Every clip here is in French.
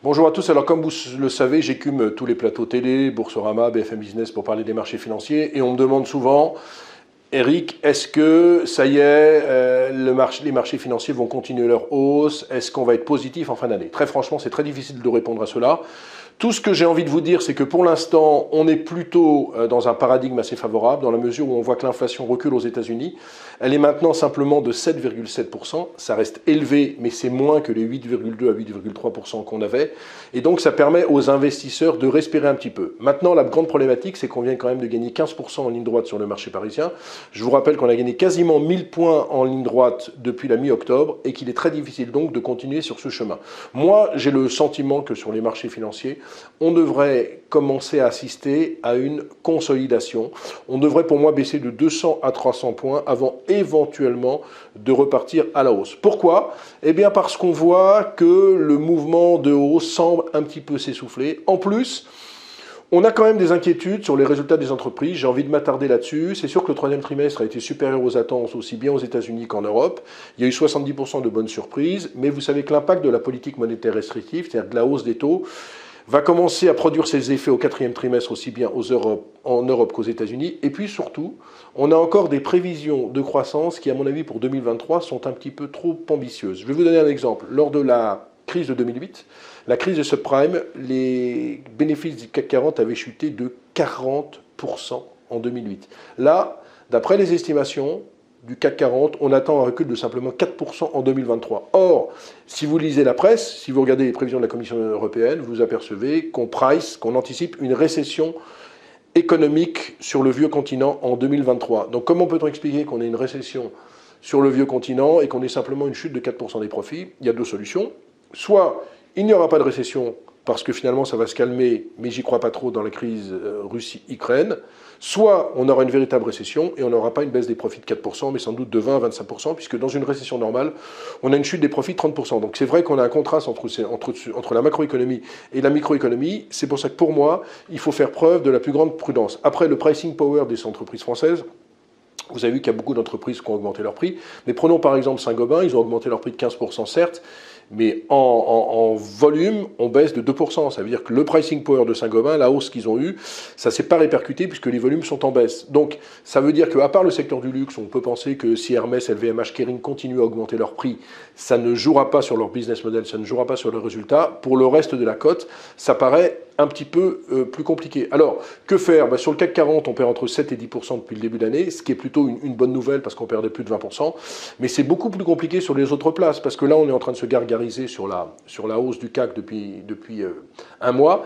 Bonjour à tous, alors comme vous le savez, j'écume tous les plateaux télé, Boursorama, BFM Business pour parler des marchés financiers et on me demande souvent, Eric, est-ce que ça y est, les marchés financiers vont continuer leur hausse? Est-ce qu'on va être positif en fin d'année? Très franchement, c'est très difficile de répondre à cela. Tout ce que j'ai envie de vous dire, c'est que pour l'instant, on est plutôt dans un paradigme assez favorable, dans la mesure où on voit que l'inflation recule aux États-Unis. Elle est maintenant simplement de 7,7%. Ça reste élevé, mais c'est moins que les 8,2 à 8,3% qu'on avait. Et donc, ça permet aux investisseurs de respirer un petit peu. Maintenant, la grande problématique, c'est qu'on vient quand même de gagner 15% en ligne droite sur le marché parisien. Je vous rappelle qu'on a gagné quasiment 1000 points en ligne droite depuis la mi-octobre et qu'il est très difficile donc de continuer sur ce chemin. Moi, j'ai le sentiment que sur les marchés financiers, on devrait commencer à assister à une consolidation. On devrait pour moi baisser de 200 à 300 points avant éventuellement de repartir à la hausse. Pourquoi? Eh bien parce qu'on voit que le mouvement de hausse semble un petit peu s'essouffler. En plus, on a quand même des inquiétudes sur les résultats des entreprises. J'ai envie de m'attarder là-dessus. C'est sûr que le troisième trimestre a été supérieur aux attentes, aussi bien aux États-Unis qu'en Europe. Il y a eu 70% de bonnes surprises, mais vous savez que l'impact de la politique monétaire restrictive, c'est-à-dire de la hausse des taux, va commencer à produire ses effets au quatrième trimestre, aussi bien en Europe qu'aux États-Unis. Et puis surtout, on a encore des prévisions de croissance qui, à mon avis, pour 2023, sont un petit peu trop ambitieuses. Je vais vous donner un exemple. Lors de la crise de 2008, la crise des subprimes, les bénéfices du CAC 40 avaient chuté de 40% en 2008. Là, d'après les estimations du CAC 40, on attend un recul de simplement 4% en 2023. Or, si vous lisez la presse, si vous regardez les prévisions de la Commission européenne, vous apercevez qu'on anticipe une récession économique sur le vieux continent en 2023. Donc comment peut-on expliquer qu'on ait une récession sur le vieux continent et qu'on ait simplement une chute de 4% des profits? Il y a deux solutions. Soit il n'y aura pas de récession parce que finalement ça va se calmer, mais j'y crois pas trop dans la crise Russie-Ukraine. Soit on aura une véritable récession et on n'aura pas une baisse des profits de 4%, mais sans doute de 20 à 25%, puisque dans une récession normale, on a une chute des profits de 30%. Donc c'est vrai qu'on a un contraste entre la macroéconomie et la microéconomie. C'est pour ça que pour moi, il faut faire preuve de la plus grande prudence. Après, le pricing power des entreprises françaises, vous avez vu qu'il y a beaucoup d'entreprises qui ont augmenté leur prix. Mais prenons par exemple Saint-Gobain, ils ont augmenté leur prix de 15%, certes, mais en volume, on baisse de 2%. Ça veut dire que le pricing power de Saint-Gobain, la hausse qu'ils ont eue, ça ne s'est pas répercuté puisque les volumes sont en baisse. Donc ça veut dire qu'à part le secteur du luxe, on peut penser que si Hermès, LVMH, Kering continuent à augmenter leur prix, ça ne jouera pas sur leur business model, ça ne jouera pas sur le résultat. Pour le reste de la cote, ça paraît un petit peu plus compliqué. Alors, que faire? Sur le CAC 40, on perd entre 7 et 10% depuis le début de l'année, ce qui est plutôt une bonne nouvelle parce qu'on perdait plus de 20%. Mais c'est beaucoup plus compliqué sur les autres places parce que là, on est en train de se gargariser sur la hausse du CAC depuis un mois.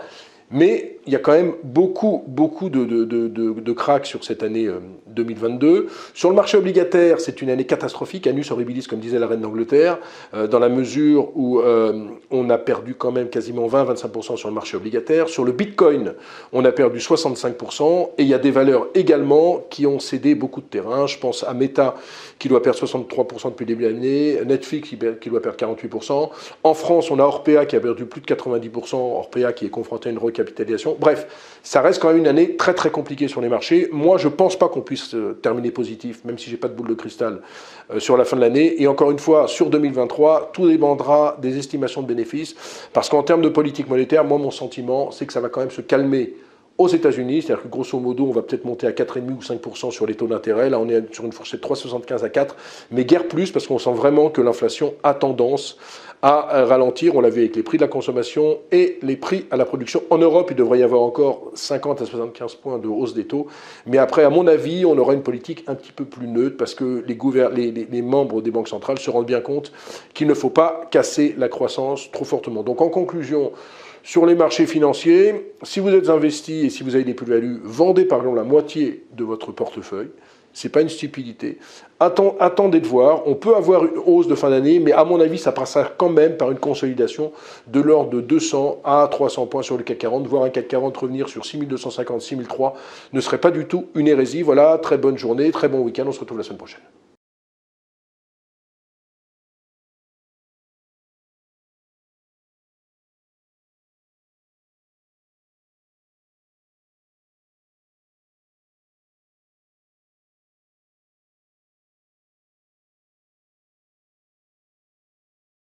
Mais il y a quand même beaucoup de cracks sur cette année 2022. Sur le marché obligataire, c'est une année catastrophique, annus horribilis, comme disait la reine d'Angleterre, dans la mesure où on a perdu quand même quasiment 20-25% sur le marché obligataire. Sur le Bitcoin, on a perdu 65%. Et il y a des valeurs également qui ont cédé beaucoup de terrain. Je pense à Meta, qui doit perdre 63% depuis le début de l'année, Netflix, qui doit perdre 48%. En France, on a Orpea, qui a perdu plus de 90%, Orpea, qui est confronté à une recapitalisation. Bref, ça reste quand même une année très très compliquée sur les marchés. Moi, je ne pense pas qu'on puisse terminer positif, même si j'ai pas de boule de cristal, sur la fin de l'année. Et encore une fois, sur 2023, tout dépendra des estimations de bénéfices, parce qu'en termes de politique monétaire, moi, mon sentiment, c'est que ça va quand même se calmer aux États-Unis, c'est-à-dire que grosso modo, on va peut-être monter à 4,5 ou 5% sur les taux d'intérêt. Là, on est sur une fourchette 3,75 à 4, mais guère plus, parce qu'on sent vraiment que l'inflation a tendance à ralentir. On l'a vu avec les prix de la consommation et les prix à la production. En Europe, il devrait y avoir encore 50 à 75 points de hausse des taux. Mais après, à mon avis, on aura une politique un petit peu plus neutre, parce que les membres des banques centrales se rendent bien compte qu'il ne faut pas casser la croissance trop fortement. Donc en conclusion, sur les marchés financiers, si vous êtes investi et si vous avez des plus-values, vendez par exemple la moitié de votre portefeuille. Ce n'est pas une stupidité. Attendez de voir. On peut avoir une hausse de fin d'année, mais à mon avis, ça passera quand même par une consolidation de l'ordre de 200 à 300 points sur le CAC 40. Voir un CAC 40 revenir sur 6250, 6003 ne serait pas du tout une hérésie. Voilà, très bonne journée, très bon week-end. On se retrouve la semaine prochaine.